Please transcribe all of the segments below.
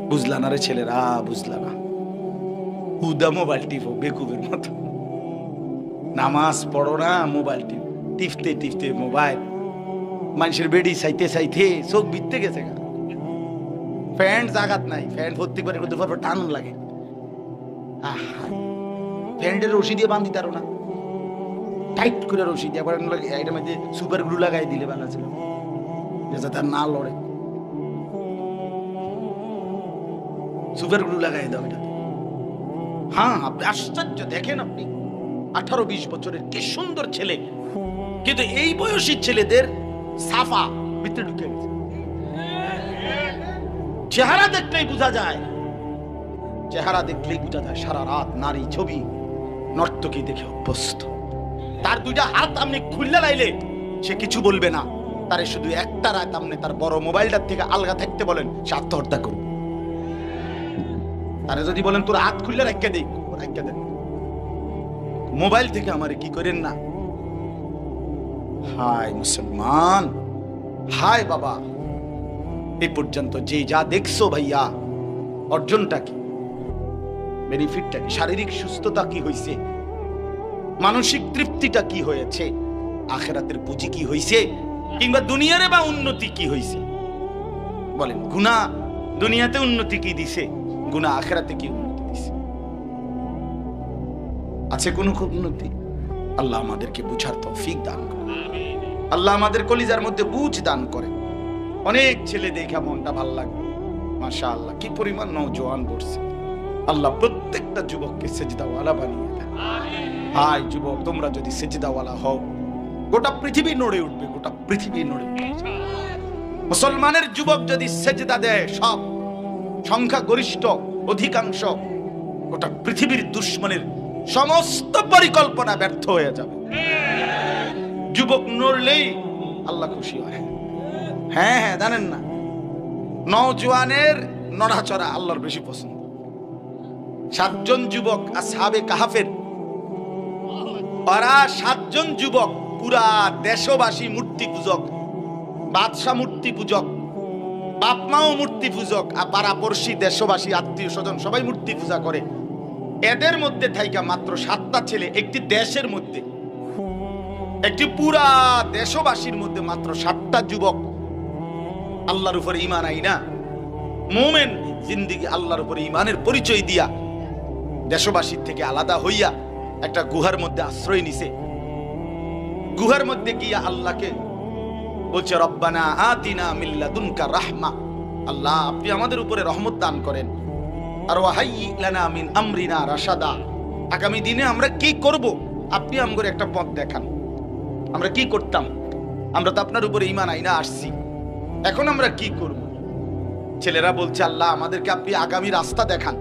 বুঝলা না রে ছেলেরা, বুঝলা না। হুদা মোবাইল টিপো বেকুবের মতো, নামাজ পড়ো না, মোবাইল টিপতে টিপতে মোবাইল, মানুষের বেডি চাইতে চাইতে চোখ বিতে গেছে। প্যান্ট জাগাত নাই, প্যান্ট ভর্তি করে দুপুর টান লাগে। প্যান্টের রশি দিয়ে বাঁধি তারো না, টাইট করে রশি দিয়ে এটার মধ্যে সুপার গ্লু লাগাই দিলে ভালো ছিল, যাতে তার না লড়ে। সুপার গ্লু লাগাই দাও এটা। হ্যাঁ, আপনি আশ্চর্য দেখেন, আপনি 18-20 বছরের কি সুন্দর ছেলে, কিন্তু এই বয়সী ছেলেদের সাফা ভিতরে ঢুকে গেছে। চেহারা দেখলেই বোঝা যায়, চেহারা দেখলেই বোঝা যায় সারা রাত নারী ছবি নর্তকী দেখে অভ্যস্ত। তার দুইটা হাত আপনি খুললে লাইলে সে কিছু বলবে না, তারে শুধু একটা রাত আপনি তার বড় মোবাইলটার থেকে আলগা থাকতে বলেন, সে আত্মহত্যা করবে। তারে যদি বলেন তোর হাত খুললে রাখতে দেই, রাখতে দেন, মোবাইল থেকে আমারে কি করেন না। হায় মুসলমান, হায় বাবা, এই পর্যন্ত যে যা দেখছো ভাইয়া, অর্জনটা কি, বেনিফিটটা কি, শারীরিক সুস্থতা কি হয়েছে, মানসিক তৃপ্তিটা কি হয়েছে, আখিরাতের পুঁজি কি হয়েছে, কিংবা দুনিয়ারে বা উন্নতি কি হয়েছে বলেন। গুনাহ দুনিয়াতে উন্নতি কি দিছে, গুনাহ আখিরাতে কি উন্নতি দিছে? আছে কোন উন্নতি? আল্লাহ আমাদেরকে বুঝার তৌফিক দান করে, আল্লাহ আমাদের কলিজার মধ্যে বুঝ দান করে। অনেক ছেলে দেখা মনটা ভাল লাগবে, মাশাআল্লাহ কি পরিমাণ নওজোয়ান পড়ছে। আল্লাহ প্রত্যেকটা যুবককে সেজদাওয়ালা বানিয়ে দেন। হায় যুবক, তোমরা যদি সেজদাওয়ালা হও, গোটা পৃথিবী নড়ে উঠবে, গোটা পৃথিবী নড়ে উঠবে। মুসলমানের যুবক যদি সেজদা দেয়, সব সংখ্যা গরিষ্ঠ অধিকাংশ গোটা পৃথিবীর দুশ্মনের সমস্ত পরিকল্পনা ব্যর্থ হয়ে যাবে। যুবক নড়লেই আল্লাহ খুশি হয়। হ্যাঁ হ্যাঁ, জানেন না, নওজোয়ানের নড়াচড়া আল্লাহর বেশি পছন্দ। 7 জন যুবক আসহাবে কাহাফের, ওরা 7 জন যুবক, পুরা দেশবাসী মূর্তি পূজক, বাদশা মূর্তি পূজক, বাপ মাও মূর্তি পূজক, আর পাড়াপড়শি দেশবাসী আত্মীয় স্বজন সবাই মূর্তি পূজা করে। এদের মধ্যে থাইকা মাত্র 7টা ছেলে, একটি দেশের মধ্যে, একটি পুরা দেশবাসীর মধ্যে মাত্র 7টা যুবক আল্লাহর উপরে ঈমান আইনা মুমিন জিন্দেগি আল্লাহর উপরে ঈমানের পরিচয় দিয়া দেশবাসীর থেকে আলাদা হইয়া একটা গুহার মধ্যে আশ্রয় নিছে। গুহার মধ্যে গিয়া আল্লাহকে বলছে, রব্বানা আতিনা মিন লাদুনকা রাহমা, আল্লাহ আপনি আমাদের উপরে রহমত দান করেন, আর ওয়াহাইয়ি লানা মিন আমরিনা রাশাদা, আগামী দিনে আমরা কি করব আপনি আমগর একটা পথ দেখান। আমরা কি করতাম? আমরা তো আপনার উপরে ঈমান আইনা আসছি, এখন আমরা কি করব? ছেলেরা বলছে, আল্লাহ আমাদেরকে আপনি আগামী রাস্তা দেখান,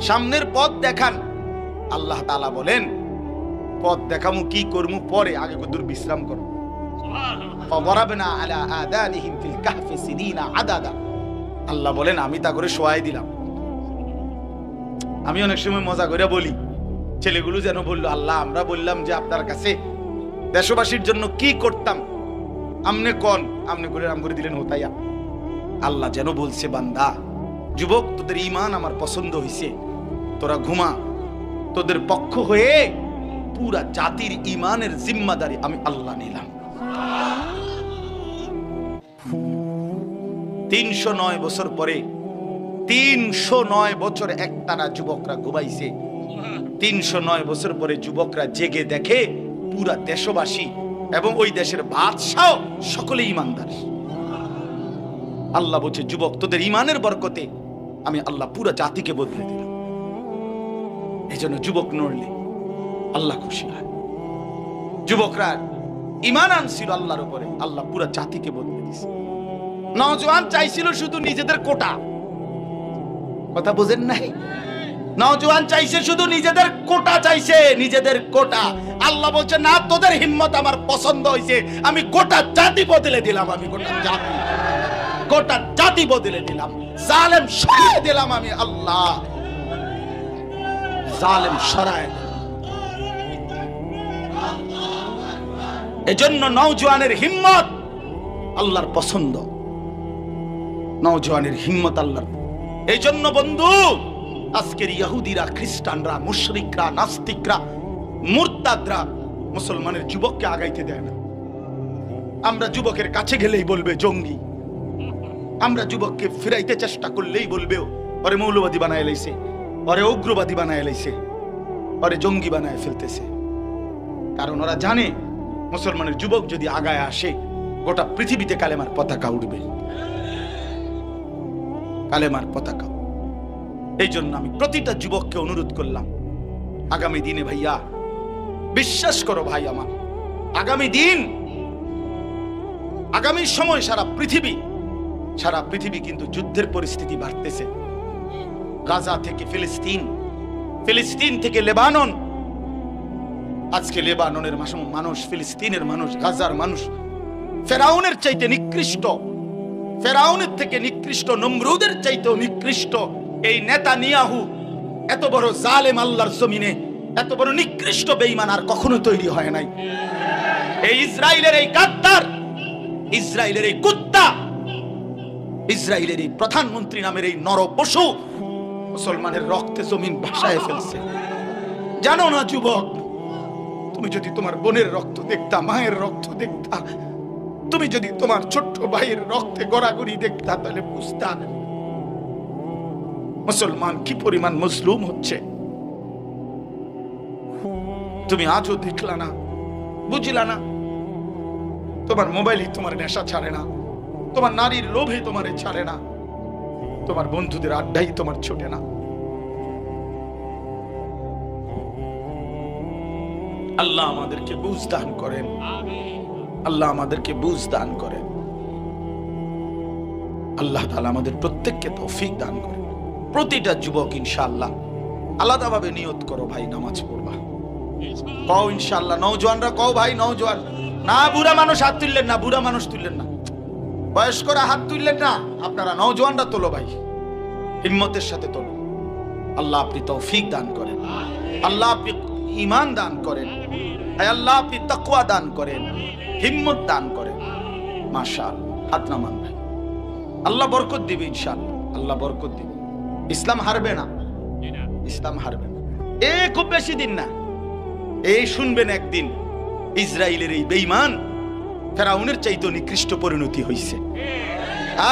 সামনের পথ দেখান। আল্লাহ তাআলা বলেন, পথ দেখামু কি করমু পরে, আগে কদুর বিশ্রাম করো। ফাওয়ারাবনা আলা আদানিহিম ফিল কাহফি সিনিনা আদাদা, আল্লাহ বলেন আমি তা করে শোয়াই দিলাম। আমি অনেক সময় মজা করে বলি, ছেলেগুলো যেন বললো, আল্লাহ আমরা বললাম যে আপনার কাছে দেশবাসীর জন্য কি করতাম, আমনে কোন আমনে করে নাম করে দিলেন হোতাইয়া। আল্লাহ যেন বলছে, বান্দা যুবক তোদের ঈমান আমার পছন্দ হইছে, তোরা ঘুমা, তোদের পক্ষ হয়ে পুরা জাতির ঈমানের জিম্মাদারি আমি আল্লাহ নিলাম। 309 বছর পরে, 309 বছর একটানা যুবকরা ঘুমাইছে। 309 বছর পরে যুবকরা জেগে দেখে পুরা দেশবাসী এবং ওই দেশের বাদশাহ সকলে ঈমানদার। আল্লাহ বলছে, যুবক তোদের ঈমানের বরকতে আমি আল্লাহ পুরা জাতিকে বদলে দিলাম। এই জন্য যুবক নড়লে আল্লাহ খুশি হয়। যুবকরা ঈমান আনছিল আল্লাহর উপরে, আল্লাহ পুরা জাতিকে বদলে দিয়েছে। নওজোয়ান চাইছিল শুধু নিজেদের কোটা, কথা বুঝেন নাই? নওজোয়ান চাইছে শুধু নিজেদের কোটা, চাইছে নিজেদের কোটা। আল্লাহ বলছে, না, তোদের হিম্মত আমার পছন্দ হয়েছে, আমি গোটা জাতি বদলে দিলাম, আমি গোটা জাতি বদলে দিলাম, জালেম সরায় দিলাম, আমি আল্লাহ জালেম সরায় দিলাম। এজন্য নওজোয়ানের হিম্মত আল্লাহর পছন্দ, নওজোয়ানের হিম্মত আল্লাহর এই জন্য বন্ধু, আজকের ইহুদিরা, খ্রিস্টানরা, মুশরিকরা, নাস্তিকরা, মুরতাদরা মুসলমানের যুবককে আগাইতে দেয় না। আমরা যুবকের কাছে গেলেই বলবে জঙ্গি, আমরা যুবককে ফিরাইতে চেষ্টা করলেই বলবে ওরে মৌলবাদী বানায় লাইছে, ওরে উগ্রবাদী বানায় লাইছে, ওরে জঙ্গি বানায় ফেলতেছে। কারণ ওরা জানে মুসলমানের যুবক যদি আগায় আসে গোটা পৃথিবীতে কালেমার পতাকা উঠবে, কালেমার পতাকা। এই জন্য আমি প্রতিটা যুবককে অনুরোধ করলাম, আগামী দিনে ভাইয়া বিশ্বাস করো ভাই আমার, আগামী দিন, আগামী সময় সারা পৃথিবী কিন্তু যুদ্ধের পরিস্থিতি বাড়তেছে। গাজা থেকে ফিলিস্তিন, ফিলিস্তিন থেকে লেবানন। আজকে লেবাননের মানুষ, ফিলিস্তিনের মানুষ, গাজার মানুষ ফেরাউনের চাইতে নিকৃষ্ট, ফেরাউনের থেকে নিকৃষ্ট, নমরুদের চাইতেও নিকৃষ্ট এই নেতানিয়াহু এত বড় জালেম আল্লাহর জমিনে, এত বড় নিকৃষ্ট বেঈমান আর কখনো তৈরি হয় নাই। এই ইসরায়েলের এই গাদ্দার, ইসরায়েলের এই কুত্তা, ইসরায়েলের এই প্রধানমন্ত্রী নামের এই নরপশু মুসলমানের রক্তে জমিন ভাসায় ফেলছে। জানো না যুবক, তুমি যদি তোমার বোনের রক্ত দেখতা, মায়ের রক্ত দেখতা, তুমি যদি তোমার ছোট্ট ভাইয়ের রক্তে গড়াগড়ি দেখতা, তাহলে বুঝতা মুসলমান কি পরিমাণ মজলুম হচ্ছে। তুমি আজও দেখলা না, বুঝলা না। তোমার মোবাইলই তোমার নেশা ছাড়ে না, তোমার নারীর লোভে তোমার ছাড়ে না, তোমার বন্ধুদের আড্ডাই তোমার ছোটে না। আল্লাহ আমাদেরকে বুঝ দান করেন, আল্লাহ আমাদেরকে বুঝ দান করেন, আল্লাহ তাআলা আমাদের প্রত্যেককে তৌফিক দান করেন। প্রতিটা যুবক ইনশাআল্লাহ আলাদাভাবে নিয়ত করো ভাই, নামাজ পড়বা। কও ইনশাআল্লাহ, নওজোয়ানরা কও ভাই, নওজোয়ান না, বুড়া মানুষ হাত তুললেন না, বুড়া মানুষ তুললেন না, বয়স্করা হাত তুললেন না, আপনারা নওজোয়ানরা তোলো ভাই, হিম্মতের সাথে তোলো। আল্লাহ আপনি তৌফিক দান করেন, আল্লাহ আপনি ঈমান দান করেন, আল্লাহ আপনি তাকওয়া দান করেন, হিম্মত দান করেন। মাশাআল্লাহ, হাত নামান ভাই, আল্লাহ বরকত দিবে ইনশাআল্লাহ, আল্লাহ বরকত দিবে। ইসলাম হারবে না, ইসলাম হারবে না। খুব বেশি দিন না, এই শুনবেন একদিন ইসরায়েলের এই বেঈমান ফেরাউনের চাইতে নিকৃষ্ট পরিণতি হইছে।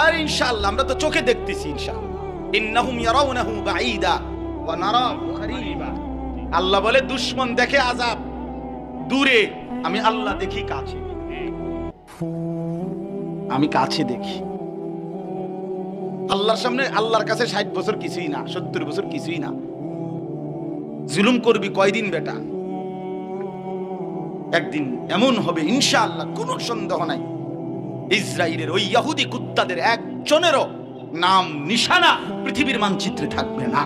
আর ইনশাআল্লাহ আমরা তো চোখে দেখতেছি, ইনশাআল্লাহ ইন্নাহুম ইয়ারাউনাহু বাঈদা ওয়া নারাহু করিবা। আল্লাহ বলে দুশমন দেখে আযাব দূরে, আমি আল্লাহ দেখি কাছে, আমি কাছে দেখি। আল্লাহর সামনে, আল্লাহর কাছে 60 বছর কিছুই না, 70 বছর কিছুই না। জুলুম করবি কয়দিন বেটা, একদিন এমন হবে ইনশাআল্লাহ, কোনো সন্দেহ নাই, ইসরায়েলের ওই ইহুদি কুত্তাদের একজনেরও নাম নিশানা পৃথিবীর মানচিত্রে থাকবে না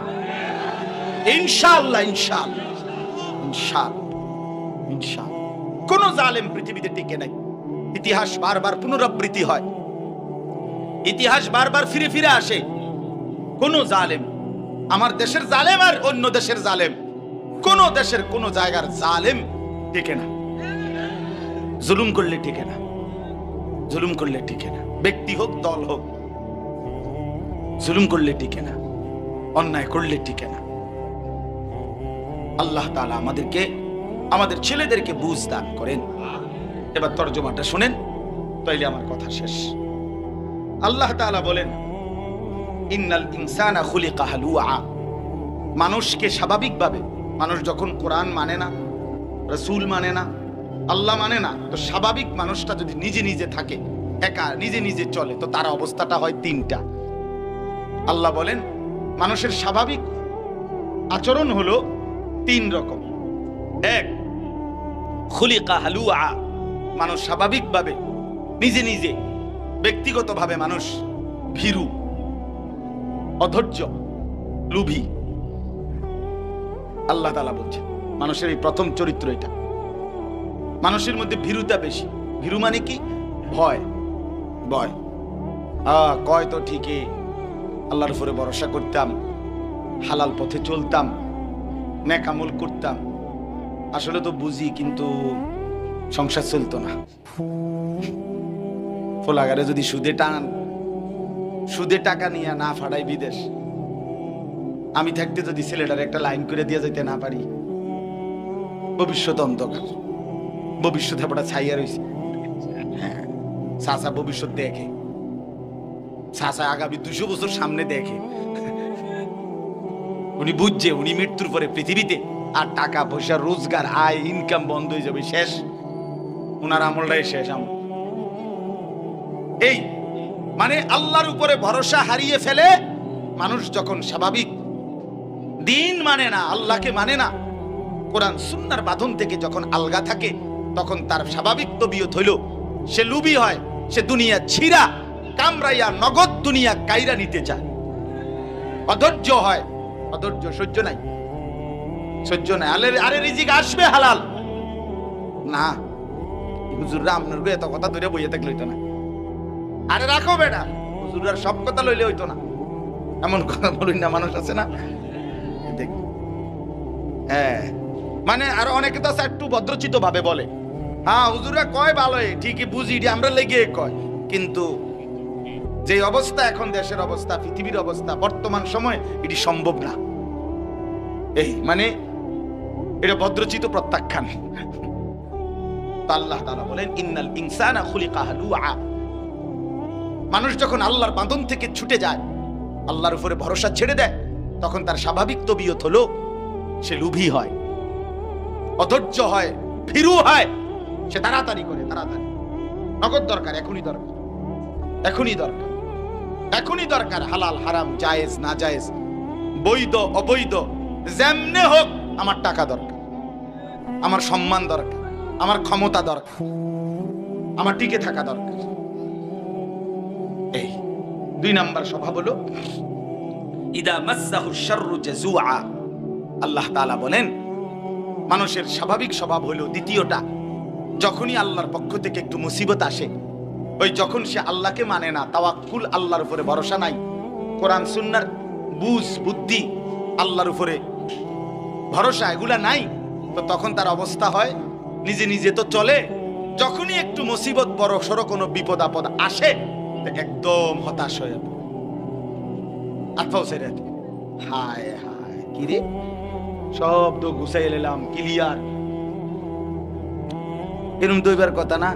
ইনশাআল্লাহ, ইনশাআল্লাহ, ইনশাআল্লাহ, ইনশাআল্লাহ। কোন জালেম পৃথিবীতে টিকে নাই। ইতিহাস বারবার পুনরাবৃত্তি হয়, ইতিহাস বারবার ফিরে ফিরে আসে। কোন জালেম, আমার দেশের জালেম আর অন্য দেশের জালেম, কোন দেশের কোন জায়গার জালেম টিকে না। জুলুম করলে টিকে না, জুলুম করলে টিকে না, ব্যক্তি হোক দল হোক, জুলুম করলে টিকে না, অন্যায় করলে টিকে না। আল্লাহ তাআলা আমাদেরকে, আমাদের ছেলেদেরকে বুঝ দান করেন। এবার তরজমাটা শুনেন, তাইলে আমার কথা শেষ। আল্লাহ তাআলা বলেন, ইন্নাল ইনসানা খুলিকা হালুআ। মানুষকে স্বাভাবিকভাবে, মানুষ যখন কোরআন মানে না, রাসূল মানে না, আল্লাহ মানে না, তো স্বাভাবিক মানুষটা যদি নিজে নিজে থাকে, একা নিজে নিজে চলে, তো তার অবস্থাটা হয় তিনটা। আল্লাহ বলেন মানুষের স্বাভাবিক আচরণ হলো 3 রকম। এক, খুলিকা হালুআ, মানুষ স্বাভাবিকভাবে নিজে নিজে ব্যক্তিগতভাবে মানুষ ভীরু, অধৈর্য, লোভী। আল্লাহ তাআলা বলছেন মানুষের এই প্রথম চরিত্র এটা। মানুষের মধ্যে ভীরুতা বেশি। ভীরু মানে কি? ভয়, ভয়। কয় তো ঠিকই, আল্লাহর উপরে ভরসা করতাম, হালাল পথে চলতাম, নেক আমল করতাম, আসলে তো বুঝি কিন্তু সংসার চলতো না। ফোলাগারে যদি সুদে টাকা নিয়ে না ফাড়াই বিদেশ, আমি থাকতে যদি ছেলেটার একটা লাইন করে দিয়ে যেতে না পারি, ভবিষ্যৎ অন্ধকার, ভবিষ্যৎ আপনারা ছাইয়া রয়েছে। হ্যাঁ, চাচা ভবিষ্যৎ দেখে, চাচা আগামী 200 বছর সামনে দেখে। উনি বুঝছে উনি মৃত্যুর পরে পৃথিবীতে আর টাকা পয়সা রোজগার আয় ইনকাম বন্ধ হয়ে যাবে, শেষ, ওনার আমলটাই শেষ আমল। এই মানে আল্লাহর উপরে ভরসা হারিয়ে ফেলে মানুষ যখন স্বাভাবিক দিন মানে না, আল্লাহকে মানে না, কোরআন সুন্নাহর বাঁধন থেকে যখন আলগা থাকে, তখন তার স্বাভাবিক তবিয়ত হইল সে লুবি হয়, সে দুনিয়া ছিঁড়া কামড়াইয়া নগদ দুনিয়া কাইরা নিতে চায়, অধৈর্য হয়, অধৈর্য, সহ্য নাই, সহ্য নাই। আরে রিজিক আসবে হালাল না, হুজুররা আপনার এত কথা ধরে বইয়ে থাকলে হইতো না। আরে রাখো বেটা, হুজুররা সব কথা লইলে হইতো না, এমন কথা বলুন না, মানুষ আছে না। হ্যাঁ, মানে আর অনেকে তো একটু ভদ্রচিত ভাবে বলে, হ্যাঁ হুজুররা কয় ভালো, ঠিকই বুঝি, আমরা লেগে কয়, কিন্তু যে অবস্থা এখন দেশের অবস্থা, পৃথিবীর অবস্থা, বর্তমান সময় এটি সম্ভব না। এই মানে এটা ভদ্রচিত প্রত্যাখ্যান। আল্লাহ তাআলা বলেন ইন্নাল ইনসানা খুলিকা হালুআ, মানুষ যখন আল্লাহর বাঁধন থেকে ছুটে যায়, আল্লাহর উপরে ভরসা ছেড়ে দেয়, তখন তার স্বাভাবিক তবিয়ত হলো সে লুভী হয়, অধৈর্য হয়, ভীরু হয়, সে তাড়াতাড়ি করে, তাড়াতাড়ি নগদ দরকার, এখনই দরকার, এখনই দরকার, এখনই দরকার, হালাল হারাম জায়েজ না জায়েজ, বৈধ অবৈধ, যেমনে হোক আমার টাকা দরকার, আমার সম্মান দরকার, আমার ক্ষমতা দরকার, আমার টিকে থাকা দরকার। এই 2 নাম্বার স্বভাব হলো ইদা মাসসাহু শাররু জাযুআ। আল্লাহ তাআলা বলেন মানুষের স্বাভাবিক স্বভাব হলো দ্বিতীয়টা, যখনই আল্লাহর পক্ষ থেকে একটু মুসিবত আসে, ওই যখন সে আল্লাহকে মানে না, তাওয়াক্কুল, আল্লাহর উপরে ভরসা নাই, কোরআন সুন্নাহর বুঝ বুদ্ধি, আল্লাহর উপরে ভরসা এগুলা নাই, তো তখন তার অবস্থা হয় নিজে নিজে তো চলে, যখনই একটু মুসিবত বড় সড়ো কোনো বিপদ আপদ আসে একদম হতাশ হয়ে যাবে, আত্মাও ছেড়ে, হায় হায় কি রে, সব তো গুছাই এলাম ক্লিয়ার, এরকম দইবার কথা না,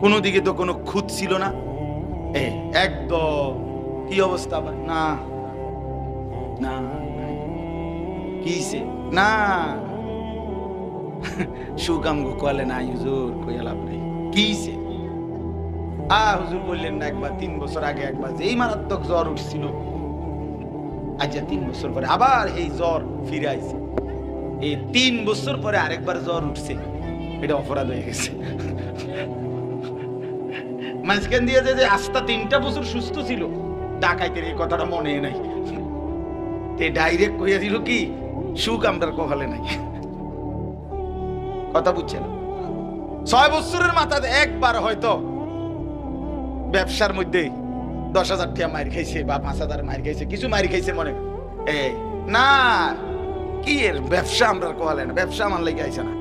কোনো দিকে তো কোনো খুঁত ছিল না, একদম কি অবস্থা, না না কিছে না, সুকাম গোয়ালে না হুজুর কইয়া লাভ নেই, কিছে হুজুর বললেন না একবার 3 বছর আগে একবার যেই মারাত্মক জ্বর উঠছিল, আজ 3 বছর পরে আবার এই জ্বর ফিরে আইছে, এই 3 বছর পরে আরেকবার জ্বর উঠছে, এটা অপরাধ হয়ে গেছে। মাঝখান দিয়ে যে আস্তা 3টা বছর সুস্থ ছিল, ডাকাইতের এই কথাটা মনে নাই, তে ডাইরেক্ট কইয়া দিল কি সুখ আমরার কপালে নাই, কথা বুঝছেন? 6 বছরের মাথায় একবার হয়তো ব্যবসার মধ্যে 10,000 টাকা মার খাইছে বা 5,000 মার খাইছে, কিছু মার খাইছে মনে, না কি এর ব্যবসা আমরার কপালে না, ব্যবসা আমার লেগে আইছে না,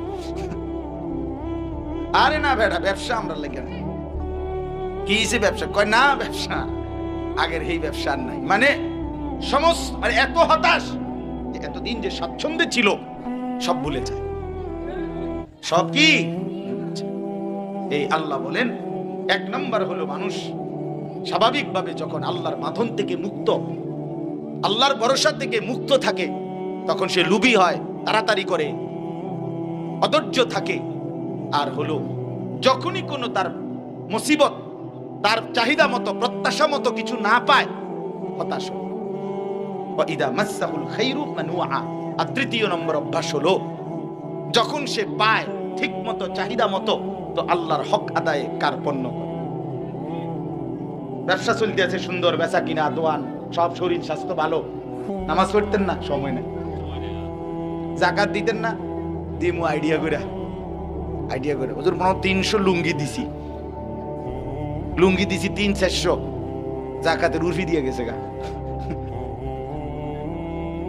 আরে না বেটা ব্যবসা আমরার লেগে না, কি হইছে ব্যবসা, কয় না ব্যবসা আগের এই ব্যবসা আর নাই, মানে সমস্ত মানে এত হতাশ, এতদিন যে স্বাচ্ছন্দ্যে ছিল সব ভুলে যায়, সব কি। এই আল্লাহ বলেন 1 নম্বর হলো মানুষ স্বাভাবিকভাবে যখন আল্লাহর বাঁধন থেকে মুক্ত, আল্লাহর ভরসা থেকে মুক্ত থাকে, তখন সে লুবি হয়, তাড়াতাড়ি করে, অধৈর্য থাকে, আর হলো যখনই কোনো তার মুসিবত, তার চাহিদা মতো প্রত্যাশা মতো কিছু না পায়, হতাশ হয়। ইদা মাসসাহুল খাইরু মানুআ। আর 3য় নম্বর অভ্যাস হলো যখন সে পায় ঠিক মতো চাহিদা মতো, তো আল্লাহর হক আদায়ে কার্পণ্য করে। ব্যবসা চলতে আছে সুন্দর, বেচা কিনা, দোয়ান সব, শরীর স্বাস্থ্য ভালো, নামাজ পড়তেন না, সময় নেই, যাকাত দিতেন না, দিমু আইডিয়া করে হুজুর মনে 300 লুঙ্গি দিছি 300-400, যাকাতের উর্ফি দিয়ে গেছে গা,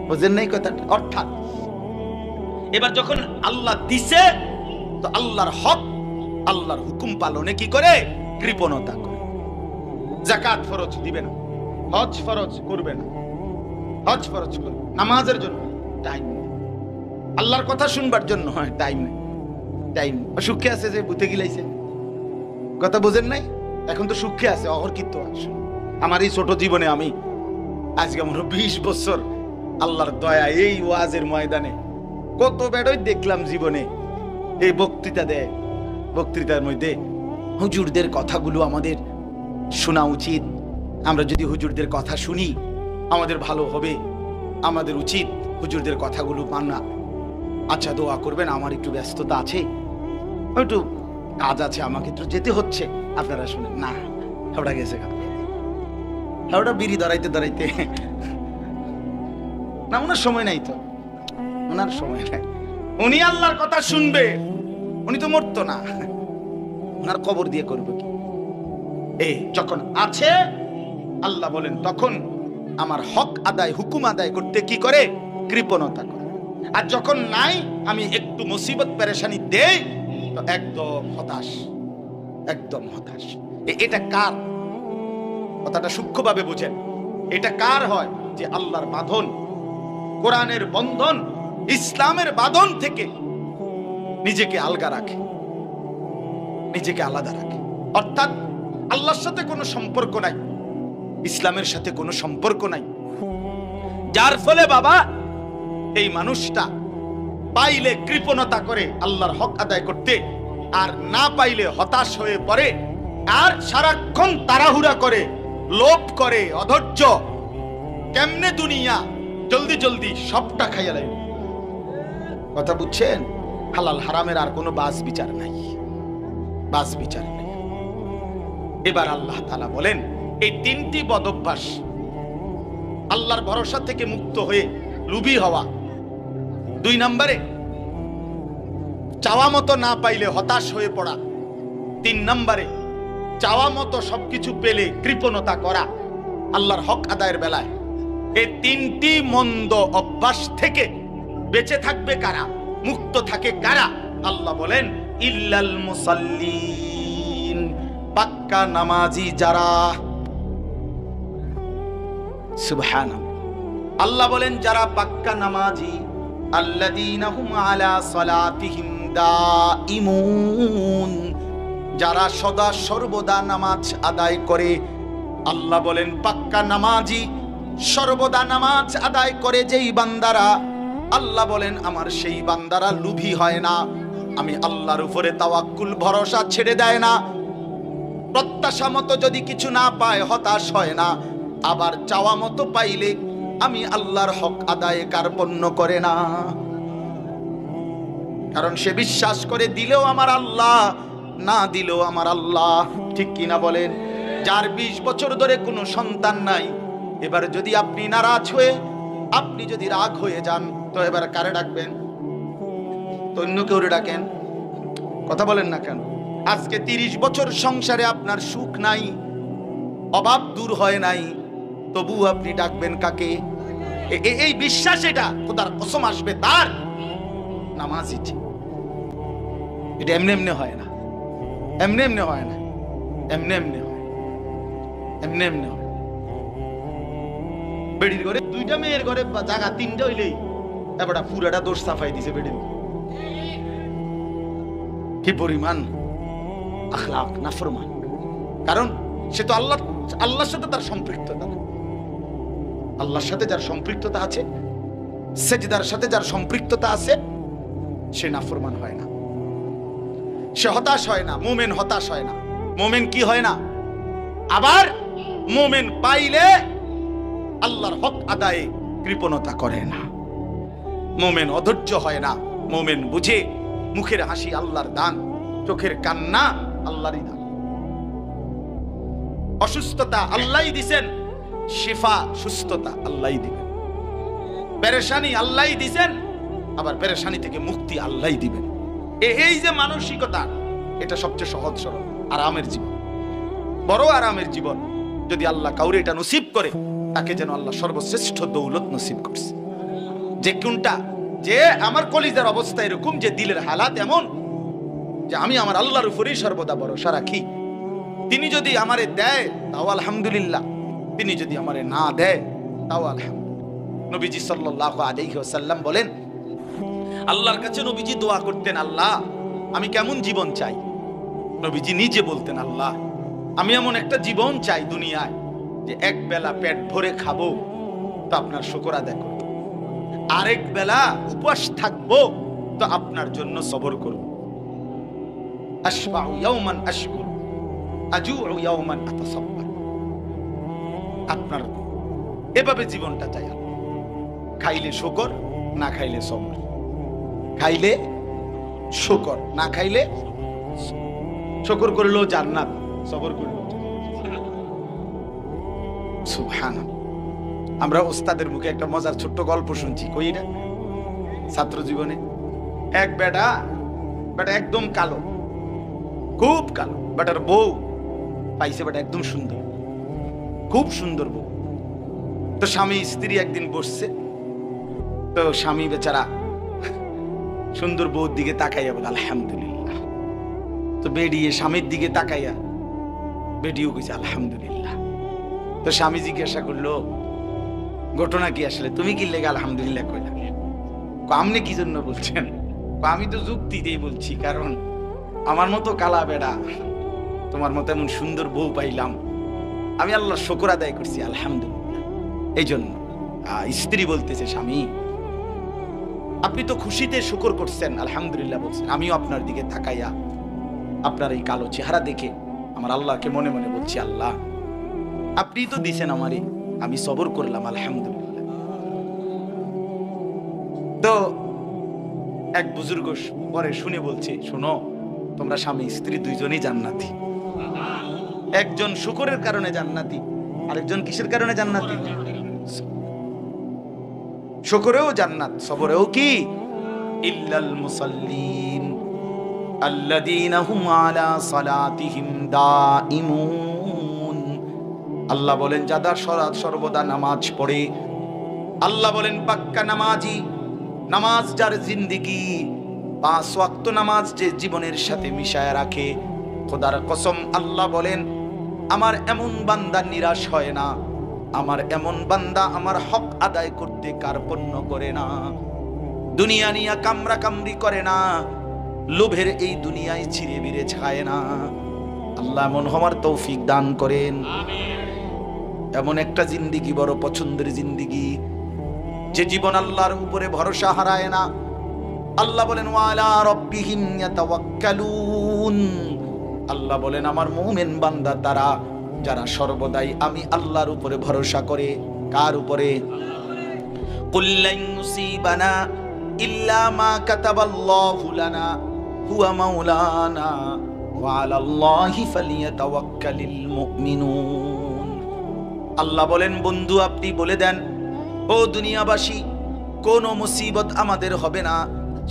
বুঝেন নাই কথা? অর্থাৎ এবার যখন আল্লাহ দিছে, তো আল্লাহর হক, আল্লাহর হুকুম পালনে কি করে, কৃপণতা করে। যাকাত ফরজ দিবে না, হজ ফরজ করবে না, হজ ফরজ করব, নামাজের জন্য টাইম নেই, আল্লাহর কথা শুনবার জন্য হয় টাইম নেই, টাইম সুখে আছে যে বুতে গিলাইছে, কথা বোঝেন নাই? এখন তো সুখে আছে, অহরকিত আছে। আমার এই ছোট জীবনে আমি আজকে আমার 20 বছর আল্লাহর দয়া, এই ওয়াজের ময়দানে কত বেড়ই দেখলাম জীবনে। এই বক্তৃতা দেয়, বক্তৃতার মধ্যে হুজুরদের কথাগুলো আমাদের শোনা উচিত। আমরা যদি হুজুরদের কথা শুনি আমাদের ভালো হবে, আমাদের উচিত হুজুরদের কথাগুলো মানা। আচ্ছা দোয়া করবেন, আমার একটু ব্যস্ততা আছে, একটু কাজ আছে, আমাকে একটু যেতে হচ্ছে, আপনারা শুনেন না। হাওড়া গেছে, হাওড়া বিড়ি দাঁড়াইতে দাঁড়াইতে না, ওনার সময় নাই তো, ওনার সময় নাই। উনি আল্লাহর কথা শুনবে, উনি তো মরতো না, ওনার কবর দিয়ে করবে কি? এই যখন আছে আল্লাহ বলেন তখন আমার হক আদায়, হুকুম আদায় করতে কি করে? কৃপণতা করে। আর যখন নাই, আমি একটু মুসিবত পেরেশানি দেই তো একদম হতাশ, একদম হতাশ। এটা কার? কথাটা সূক্ষ্মভাবে বুঝেন। এটা কার হয়? যে আল্লাহর বাঁধন, কোরআনের বন্ধন, ইসলামের বাঁধন থেকে নিজেকে আলগা রাখে, নিজেকে আলাদা রাখে। অর্থাৎ আল্লাহর সাথে কোনো সম্পর্ক নাই, ইসলামের সাথে কোনো সম্পর্ক নাই। যার ফলে বাবা এই মানুষটা পাইলে কৃপণতা করে আল্লাহর হক আদায় করতে, আর না পাইলে হতাশ হয়ে পড়ে, আর সারাক্ষণ তাড়াহুড়া করে, লোভ করে, অধৈর্য, কেমনে দুনিয়া জলদি জলদি সবটা খাইয়া লাগে। কথা বুঝছেন? হালাল হারামের আর কোনো বাস বিচার নাই, বাস বিচার নাই। এবার আল্লাহ তাআলা বলেন এই তিনটি বদভ্যাস, আল্লাহর ভরসা থেকে মুক্ত হয়ে লুবি হওয়া, 2 নম্বরে চাওয়া মতো না পাইলে হতাশ হয়ে পড়া, 3 নম্বরে চাওয়া মতো সবকিছু পেলে কৃপণতা করা আল্লাহর হক আদায়ের বেলায়। এই তিনটি মন্দ অভ্যাস থেকে বেঁচে থাকবে কারা? মুক্ত থাকে কারা? আল্লাহ বলেন ইল্লাল মুসাল্লিন, পাক্কা নামাজি যারা। সুবহানাল্লাহ। আল্লাহ বলেন যারা পাক্কা নামাজি, আল্লাযীনা হুম আলা সালাতিহিম দাঈমুন, যারা সদা সর্বদা নামাজ আদায় করে। আল্লাহ বলেন পাক্কা নামাজি, সর্বদা নামাজ আদায় করে যেই বান্দারা, আল্লাহ বলেন আমার সেই বান্দারা লোভী হয় না, আমি আল্লাহর উপরে তাওয়াক্কুল ভরসা ছেড়ে দেয় না, প্রত্যাশা মতো যদি কিছু না পায় হতাশ হয় না, আবার চাওয়া মতো পাইলে আমি আল্লাহর হক আদায়ে কার্পণ্য করে না। কারণ সে বিশ্বাস করে দিলেও আমার আল্লাহ, না দিলেও আমার আল্লাহ। ঠিক কিনা বলেন? যার 20 বছর ধরে কোনো সন্তান নাই, এবার যদি আপনি নারাজ হয়ে, আপনি যদি রাগ হয়ে যান, তো এবার কারে ডাকবেন? তো অন্য কেউ ডাকেন? কথা বলেন না কেন? আজকে 30 বছর সংসারে আপনার সুখ নাই, অভাব দূর হয় নাই, তবু আপনি ডাকবেন কাকে? এই বিশ্বাস, এটা খোদার কসম আসবে তার নামাজি। এটা এমনি এমনি হয় না, এমনি এমনি হয় না, এমনি এমনি হয়, এমনি এমনি হয়। বেড়ির ঘরে 2টা মেয়ের ঘরে জায়গা 3টা হইলেই এবার পুরাটা দোষ সাফাই দিছে বেড়ির। কি পরিমাণ আখলাক নাফরমান! কারণ সে তো আল্লাহর সাথে তার সম্পৃক্ততা, আল্লাহর সাথে যার সম্পৃক্ততা আছে, সেজদার সাথে যার সম্পৃক্ততা আছে, সে নাফরমান হয় না, সে হতাশ হয় না। মুমিন হতাশ হয় না। মুমিন কি হয় না? আবার মুমিন পাইলে আল্লাহর হক আদায়ে কৃপণতা করে না, মুমিন অধৈর্য হয় না। মুমিন বুঝে মুখের হাসি আল্লাহর দান, চোখের কান্না আল্লাহরই দান। অসুস্থতা আল্লাহই দিবেন, শিফা সুস্থতা আল্লাহই দিবেন, পেরেশানি আল্লাহই দিবেন, আবার পেরেশানি থেকে মুক্তি আল্লাহই দিবেন। এই যে মানসিকতা, এটা সবচেয়ে সহজ সরল আরামের জীবন, বড় আরামের জীবন। যদি আল্লাহ কাউরে এটা নসিব করে, তাকে যেন আল্লাহ সর্বশ্রেষ্ঠ দৌলত নসিব করছে। যে কোনটা? যে আমার কলিজার অবস্থা এরকম, যে দিলের হালাত এমন যে আমি আমার আল্লাহর উপরেই সর্বদা ভরসা রাখি। তিনি যদি আমারে দেয় তাও আলহামদুলিল্লাহ, তিনি যদি আমারে না দেয় তাও আলহামদুলিল্লাহ। নবীজি সাল্লাল্লাহু আলাইহি ওয়াসাল্লাম বলেন, আল্লাহর কাছে নবীজি দোয়া করতেন, আল্লাহ আমি কেমন জীবন চাই। নবীজি নিজে বলতেন, আল্লাহ আমি এমন একটা জীবন চাই দুনিয়ায় যে এক বেলা পেট ভরে খাবো তো আপনার শুকর আদায় করব, আরেক বেলা উপবাস থাকবো তো আপনার জন্য সবর করব। আশবাউ ইয়াওমান আশকুর আজুউ ইয়াওমান আতাসাব্বার। আপনার এভাবে জীবনটা চাই। খাইলে শুকর, না খাইলে সবর। খাইলে শুকর, না খাইলে শুকর করলেও জান্নাত, সবর করলেও সুবহানাল্লাহ। আমরা ওস্তাদের মুখে একটা মজার ছোট্ট গল্প শুনছি, কই এটা ছাত্র জীবনে। এক বেটা একদম কালো, খুব কালো। বেটার বউ পাইছে, বেটা একদম সুন্দর, খুব সুন্দর বউ। তো স্বামী স্ত্রী একদিন বসছে, তো স্বামী বেচারা সুন্দর বউর দিকে তাকাইয়া বলে আলহামদুলিল্লাহ। তো বেরিয়ে স্বামীর দিকে তাকাইয়া বেটিও কইছে আলহামদুলিল্লাহ। তো স্বামী জিজ্ঞাসা করলো, ঘটনা কি আসলে, তুমি কি লেগে আলহামদুলিল্লাহ কইলা? আপনি কি জন্য বলছেন? আমি তো যুক্তি দিয়ে বলছি, কারণ আমার মতো কালা বেড়া, তোমার মতো এমন সুন্দর বউ পাইলাম, আমি আল্লাহর শুকর আদায় করছি আলহামদুলিল্লাহ। এই জন্য স্ত্রী বলতেছে, স্বামী আপনি তো খুশিতে শুকর করছেন, আলহামদুলিল্লাহ বলছেন, আমিও আপনার দিকে তাকাইয়া আপনার এই কালো চেহারা দেখে আমার আল্লাহকে মনে মনে বলছি, আল্লাহ আপনি তো দিছেন আমারে, আমি সবর করলাম আলহামদুলিল্লাহ। তো এক বুজুর্গ পরে শুনে বলছে, শোনো তোমরা স্বামী স্ত্রী দুইজনই জান্নাতি। একজন শুকরের কারণে জান্নাতি, আরেকজন কিসের কারণে জান্নাতি? শুকরেও জান্নাত, সবরেও কি? ইল্লাল মুসাল্লিন আল্লাযীনা হুম আলা সালাতিহিম দাঈমুন। আল্লাহ বলেন যারা সর্বদা নামাজ পড়ে। আল্লাহ বলেন পাক্কা নামাজি, নামাজ যার জিন্দেগি, 5 ওয়াক্ত নামাজ যে জীবনের সাথে মিশায় রাখে, খোদার কসম আল্লাহ বলেন আমার এমন বান্দা নিরাশ হয় না, আমার এমন বান্দা আমার হক আদায় করতে কার্পণ্য করে না, দুনিয়া নিয়ে কামরা কামরি করে না, লোভের এই দুনিয়ায় ছিঁড়ে বিড়ে খায় না। আল্লাহ এমন হওয়ার তৌফিক দান করেন। এমন একটা জিন্দেগি বড় পছন্দের জিন্দেগি, যে জীবন আল্লাহর উপরে ভরসা হারায় না। আল্লাহ বলেন ওয়ালা রাব্বিহিম ইয়াতাওয়াক্কালুন। আল্লাহ বলেন আমার মুমিন বান্দা তারা যারা সর্বদাই আমি আল্লাহর উপরে ভরসা করে। কার উপরে? কুল লান ইউসিবানা ইল্লা মা কাতাবাল্লাহু লানা হুয়া মাওলানা ওয়া আলাল্লাহি ফালিয়াতাওয়াক্কালিল মুমিনুন। আল্লাহ বলেন বন্ধু আপনি বলে দেন, ও দুনিয়াবাসী, কোন মুসিবত আমাদের হবে না,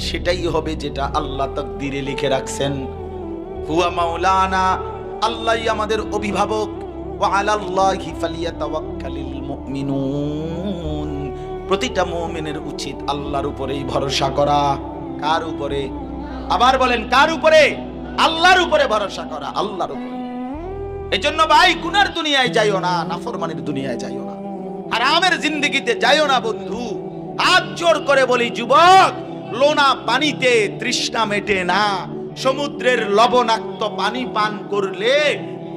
সেটাই হবে যেটা আল্লাহ তাকদীরে লিখে রাখছেন। হুয়া মাওলানা, আল্লাহই আমাদের অভিভাবক। ওয়া আলাল্লাহি ফালিয়াতাওয়াক্কালিল মুমিনুন। প্রতিটা মুমিনের উচিত আল্লাহর উপরেই ভরসা করা। কার উপরে? আবার বলেন কার উপরে? আল্লাহর উপরে ভরসা করা, আল্লাহর উপরে। এজন্য ভাই গুনার দুনিয়ায় যাইও না, নাফরমানির দুনিয়ায় যাইও না, হারামের জিন্দেগিতে যাইও না বন্ধু। হাত জোর করে বলি যুবক, লোনা পানিতে তৃষ্ণা মেটে না, সমুদ্রের লবণাক্ত পানি পান করলে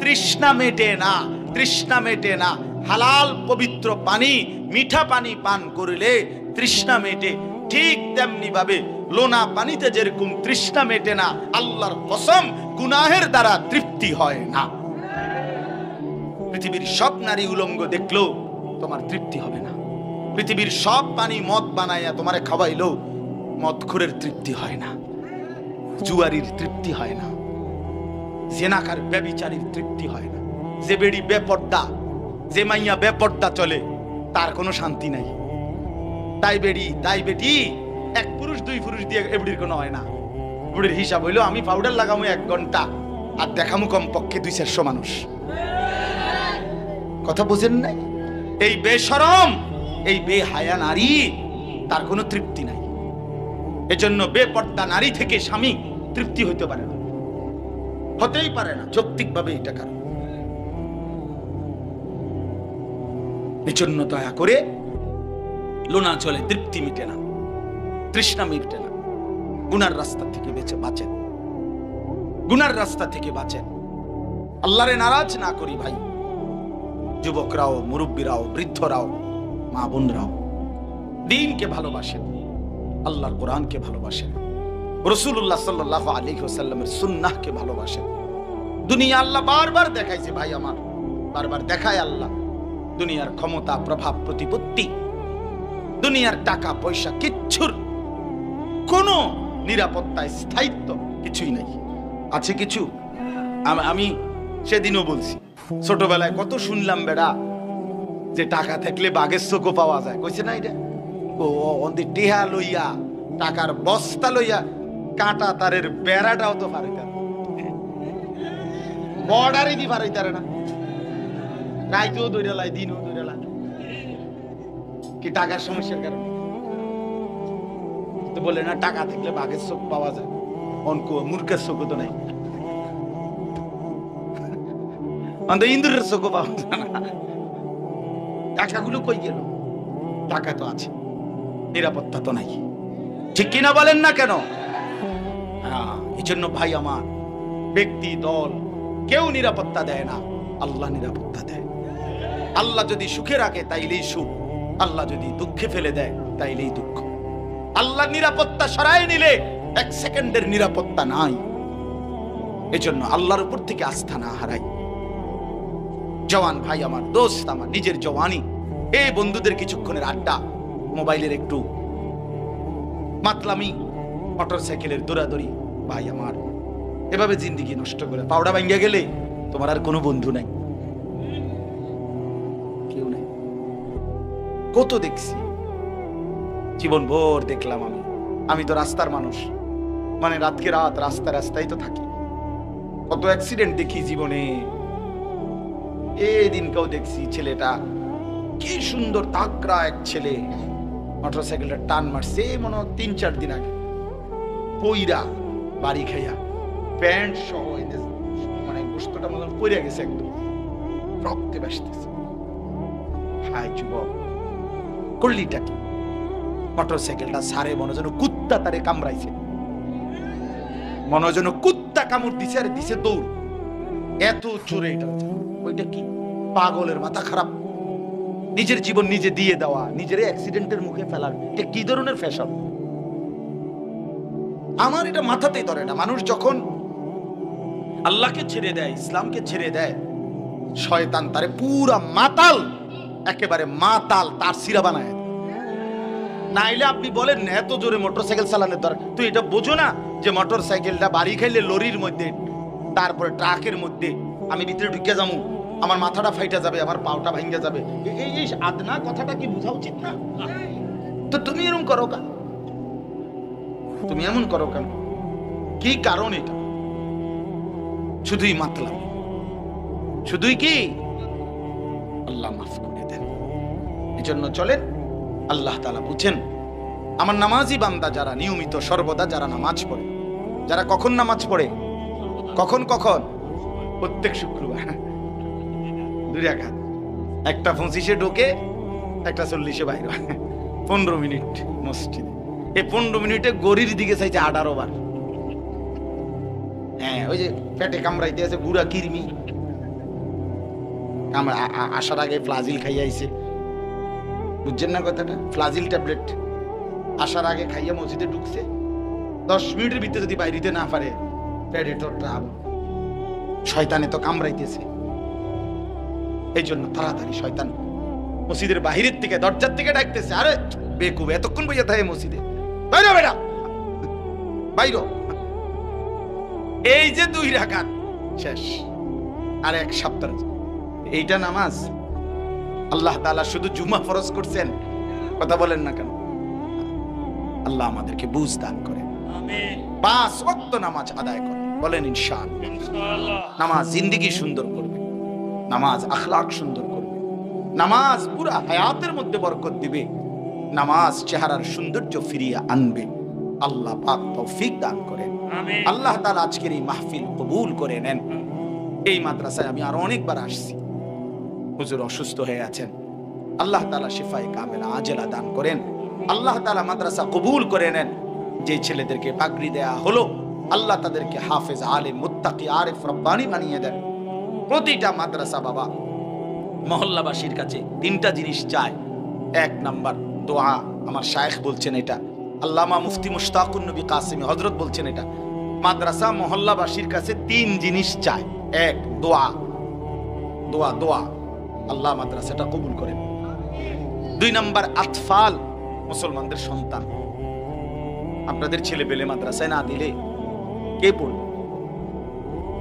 তৃষ্ণা মেটে না, তৃষ্ণা মেটে না। হালাল পবিত্র পানি, মিঠা পানি পান করলে তৃষ্ণা মেটে। ঠিক তেমনি ভাবে লোনা পানিতে যেরকম তৃষ্ণা মেটে না, আল্লাহর কসম গুনাহের দ্বারা তৃপ্তি হয় না। পৃথিবীর সব নারী উলঙ্গ দেখলেও তোমার তৃপ্তি হবে না। পৃথিবীর সব পানি মদ বানাইয়া তোমারে খাওয়াইলেও মদখোরের তৃপ্তি হয় না, জুয়ারির তৃপ্তি হয় না, জেনাকার ব্যভিচারীর তৃপ্তি হয় না। যে বেড়ি বেপর্দা, যে মাইয়া বেপর্দা চলে, তার কোনো শান্তি নাই। তাই বেড়ি তাই বেটি, এক পুরুষ দুই পুরুষ দিয়ে এবড়ির কোনো হয় না। বুড়ির হিসাব হইলো আমি পাউডার লাগামো 1 ঘন্টা আর দেখামো কমপক্ষে 200-400 মানুষ। কথা বুঝেন নাই? এই বেশরম, এই বেহায়া নারী, তার কোনো তৃপ্তি নাই। এজন্য বেপর্দা নারী থেকে স্বামী তৃপ্তি হইতে পারে না, হতেই পারে না, যৌক্তিকভাবে এটা কারণ। এজন্য দয়া করে লোনা চলে তৃপ্তি মিটে না, তৃষ্ণা মিটে না। গুনার রাস্তা থেকে বাঁচেন, গুনার রাস্তা থেকে বাঁচেন। আল্লাহরে নারাজ না করি ভাই। যুবকরাও, মুরব্বীরাও, বৃদ্ধরাও, মা বোনরাও দ্বীনকে ভালোবাসেন, আল্লাহর কোরআনকে ভালোবাসেন, রাসূলুল্লাহ সাল্লাল্লাহু আলাইহি ওয়াসাল্লামের সুন্নাহকে ভালোবাসেন। দুনিয়া আল্লাহ বারবার দেখাইছে ভাই আমার, বারবার দেখায় আল্লাহ। দুনিয়ার ক্ষমতা, প্রভাব, প্রতিপত্তি, দুনিয়ার টাকা পয়সা কিচ্ছুর কোনো নিরাপত্তা, স্থায়িত্ব কিছুই নাই। আছে কিছু? আমি সেদিনও বলছি, ছোটবেলায় কত শুনলাম বেড়া যে টাকা থাকলে বাঘের চোখও পাওয়া যায়। কইছে না এটা? ও টেহা লইয়া, টাকার বস্তা লইয়া কাঁটা তারের বেড়াটাও তো পারিতার, বর্ডারই দি পারিতারে না। রাইতেও দৌড়ে লাই, দিনও দৌড়ে লাই, কি টাকার সমস্যার কারণে? তো বলে না টাকা থাকলে বাঘের চোখ পাওয়া যায়, অঙ্ক মূর্খের চোখও তো নাই, ইন্দুরের চোখও পাওয়া যায় না। টাকাগুলো কই গেল? টাকা তো আছে, নিরাপত্তা তো নাই। ঠিক কিনা বলেন না কেন? হ্যাঁ, এই জন্য ভাই আমার, ব্যক্তি দল কেউ নিরাপত্তা দেয় না, আল্লাহ নিরাপত্তা দেয়। আল্লাহ যদি সুখে রাখে তাইলেই সুখ, আল্লাহ যদি দুঃখে ফেলে দেয় তাইলেই দুঃখ। আল্লাহ নিরাপত্তা সরাই নিলে এক সেকেন্ডের নিরাপত্তা নাই। এজন্য আল্লাহর উপর থেকে আস্থা না হারাই। জওয়ান ভাই আমার, দোস্ত আমার, নিজের জওয়ানি, এই বন্ধুদের কিছুক্ষণের আড্ডা, মোবাইলের একটু মাতলামি, মোটরসাইকেলের দৌড়াদৌড়ি, ভাই আমার, এভাবে জিন্দেগি নষ্ট করে পাউডা ভাঙ্গা গেলে তোমার আর কোনো বন্ধু নাই, কেউ নাই। কত দেখছি, জীবন ভোর দেখলাম। আমি তো রাস্তার মানুষ, মানে রাতকে রাত রাস্তায় তো থাকি। কত অ্যাক্সিডেন্ট দেখি জীবনে। এই দিনকেও দেখছি, ছেলেটা কি সুন্দর তাকড়া এক ছেলে, মোটরসাইকেলটা টান মারছে মনে 3-4 দিন আগে, পইরা বাড়ি খাইয়া প্যান্ট সহ মানে গোস্তটা মতন পড়ে গেছে, একদম রক্তে ভাসতেছে। হাই যুবক, করলিটা কি? মোটরসাইকেলটা সারে মনে যেন কুত্তা তারে কামড়াইছে, মনে যেন কুত্তা কামড় দিছে, আর দিছে দৌড়। এত চোরে এটা, ওইটা কি? পাগলের মাথা খারাপ। নিজের জীবন নিজে দিয়ে দেওয়া, নিজের অ্যাক্সিডেন্টের মুখে ফেলার, এটা কি ধরনের ফ্যাশন? আমার এটা মাথাতেই ধরে না। মানুষ যখন আল্লাহকে ছেড়ে দেয়, ইসলামকে ছেড়ে দেয়, শয়তান তারে পুরা মাতাল, একেবারে মাতাল তার সিরা বানায়। নাইলে আপনি বলেন এত জোরে মোটরসাইকেল চালানোর দরকার? তুই এটা বোঝো না যে মোটরসাইকেলটা বাড়ি খাইলে লরির মধ্যে, তারপরে ট্রাকের মধ্যে আমি ভিতরে ঢুকে যাবো, আমার মাথাটা ফাইটা যাবে, আমার পাওটা ভাঙ্গা যাবে। এই আদনা কথাটা কি বোঝা উচিত না? তো তুমি এরকম করো কেন? তুমি এমন করো কেন? কি কারণ এটা? শুধুই মাতলাম, শুধুই কি? আল্লাহ মাফ করে দেন। এজন্য চলেন, আল্লাহ তাআলা বুঝেন আমার নামাজি বান্দা যারা নিয়মিত সর্বদা যারা নামাজ পড়ে, যারা কখন নামাজ পড়ে, কখন কখন? প্রত্যেক শুক্রবার 2 রাকাত, একটা 25-এ ঢোকে, একটা 40-এ বাইরে হয়, 15 মিনিট মসজিদে। এই 15 মিনিটে গড়ির দিকে চাইছে 18 বার। হ্যাঁ, ওই যে পেটে কামড়াইতে আছে গুড়া কিরমি, আসার আগে ফ্লাজিল খাইয়া আইছে, বুঝছেন না কথাটা? ফ্লাজিল ট্যাবলেট আসার আগে খাইয়া মসজিদে ঢুকছে, 10 মিনিটের ভিতরে যদি বাইরিতে না পারে, পেটে তো শয়তানে তো কামড়াইতেছে। এই জন্য তাড়াতাড়ি শয়তান মসজিদের বাহিরের থেকে, দরজার থেকে ডাকতেছে, আরে বেকুব এতক্ষণ বইয়া থাকে মসজিদে, বাইরো বেটা, বাইরো। এই যে 2 রাকাত শেষ, আর 1 সপ্তাহ। এইটা নামাজ? আল্লাহ তাআলা শুধু জুমা ফরজ করছেন, কথা বলেন না কেন? আল্লাহ আমাদেরকে বুঝ দান করে, আমিন। 5 ওয়াক্ত নামাজ আদায় করে, বলেন ইনশাআল্লাহ। নামাজ জিন্দেগি সুন্দর করবে, নামাজ আখলাক সুন্দর করবে, নামাজ পুরা হায়াতের মধ্যে বরকত দিবে, নামাজ চেহারার সৌন্দর্য ফিরিয়ে আনবে। আল্লাহ পাক তৌফিক দান করেন, আমিন। আল্লাহ তাআলা আজকের এই মাহফিল কবুল করে নেন। এই মাদ্রাসায় আমি আরো অনেকবার আসছি, হুজুর অসুস্থ হয়ে আছেন, আল্লাহ তাআলা শিফায়ে কামেলা আজেলা দান করেন। আল্লাহ তাআলা মাদ্রাসা কবুল করে নেন। যে ছেলেদেরকে পাগড়ি দেয়া হলো আল্লাহ তাদেরকে হাফেজ, আলিম, মুত্তাকি, আরিফ, রব্বানি বানিয়ে দেন। প্রতিটা মাদ্রাসা বাবা মহল্লাবাসীর কাছে তিনটা জিনিস চায়। এক নাম্বার দোয়া, আমার শায়েখ বলছেন এটা, আল্লামা মুফতি মুশতাকুন নবী কাসেমি হযরত বলছেন এটা। মাদ্রাসা মহল্লাবাসীর কাছে তিন জিনিস চায়। এক, দোয়া, দোয়া, দোয়া, আল্লাহ মাদ্রাসাটা কবুল করেন। দুই নাম্বার আতফাল, মুসলমানদের সন্তান। আপনাদের ছেলে পেলে মাদ্রাসায় না দিলে কে পড়বে?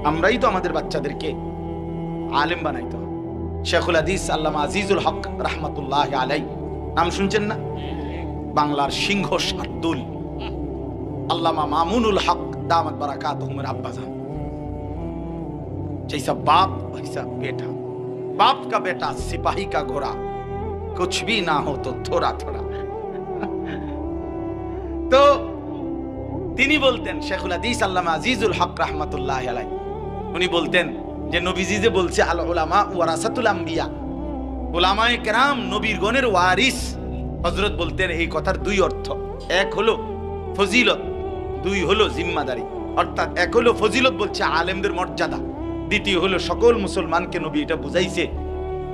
আমরাই তো আমাদের বাচ্চাদেরকে আলেম বানাইতে হবে। শেখুল হাদিস আল্লামা আজিজুল হক রাহমাতুল্লাহ আলাইহি, নাম শুনছেন না? বাংলার সিংহ শার্দুল আল্লামা মামুনুল হক दामत बरकातुहुम अब्बाजान, जैसा बाप वैसा बेटा, बाप का बेटा सिपाही का घोड़ा, कुछ भी ना हो तो थोड़ा थोड़ा। तो তিনি বলতেন, শেখুল হাদিস আল্লামা আজিজুল হক রাহমাতুল্লাহ আলাইহি, উনি বলতেন যে নবীজি যে বলছে আল উলামা ওয়ারাসাতুল আম্বিয়া, উলামায়ে কেরাম নবীর গণের ওয়ারিস। হযরত বলতেন এই কথার দুই অর্থ, এক হলো ফজিলত, দুই হলো জিম্মাদারি। অর্থাৎ এক হলো ফজিলত, বলছে আলেমদের মর্যাদা। দ্বিতীয় হলো সকল মুসলমানকে নবী এটা বুঝাইছে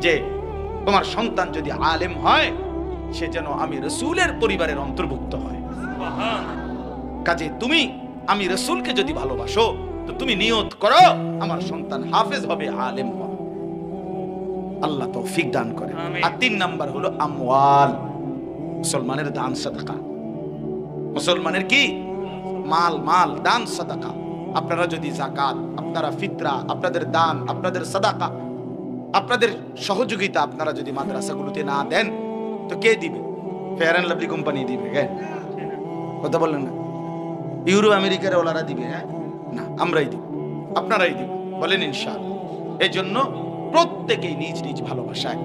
যে তোমার সন্তান যদি আলেম হয় সে যেন আমি রাসূলের পরিবারের অন্তর্ভুক্ত হয়। কাজে তুমি আমি রাসূলকে যদি ভালোবাসো তো তুমি নিয়ত করো আমার সন্তান হাফেজ হবে, আলেম হবে। আল্লাহ তৌফিক দান করে। আর তিন নাম্বার হলো আমওয়াল, মুসলমানের দান সাদাকা। মুসলমানের কি? মাল, মাল, দান সাদাকা। আপনারা যদি যাকাত, আপনারা ফিতরা, আপনাদের দান, আপনাদের সাদাকা, আপনাদের সহযোগিতা আপনারা যদি মাদ্রাসাগুলোতে না দেন তো কে দিবে? ফেয়ার অ্যান্ড লাভলি কোম্পানি দিবে? কথা বললেন না? ইউরো আমেরিকার ওলারা দিবে? না, আমরাই দিব, আপনারাই দিব, বলেন ইনশাআল্লাহ। এই জন্য প্রত্যেকেই নিজ নিজ ভালোবাসায়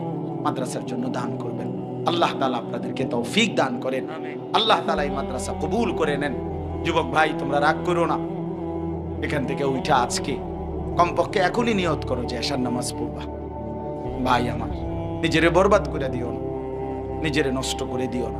মাদ্রাসার জন্য দান করবেন। আল্লাহ তাআলা আপনাদেরকে তৌফিক দান করেন। আল্লাহ তাআলা এই মাদ্রাসা কবুল করে নেন। যুবক ভাই, তোমরা রাগ করো না, এখান থেকে উঠা আজকে কমপক্ষে এখনই নিয়ত করো যে এশার নামাজ পড়বা। ভাই আমার, নিজেরে বরবাদ করে দিও না, নিজেরে নষ্ট করে দিও না।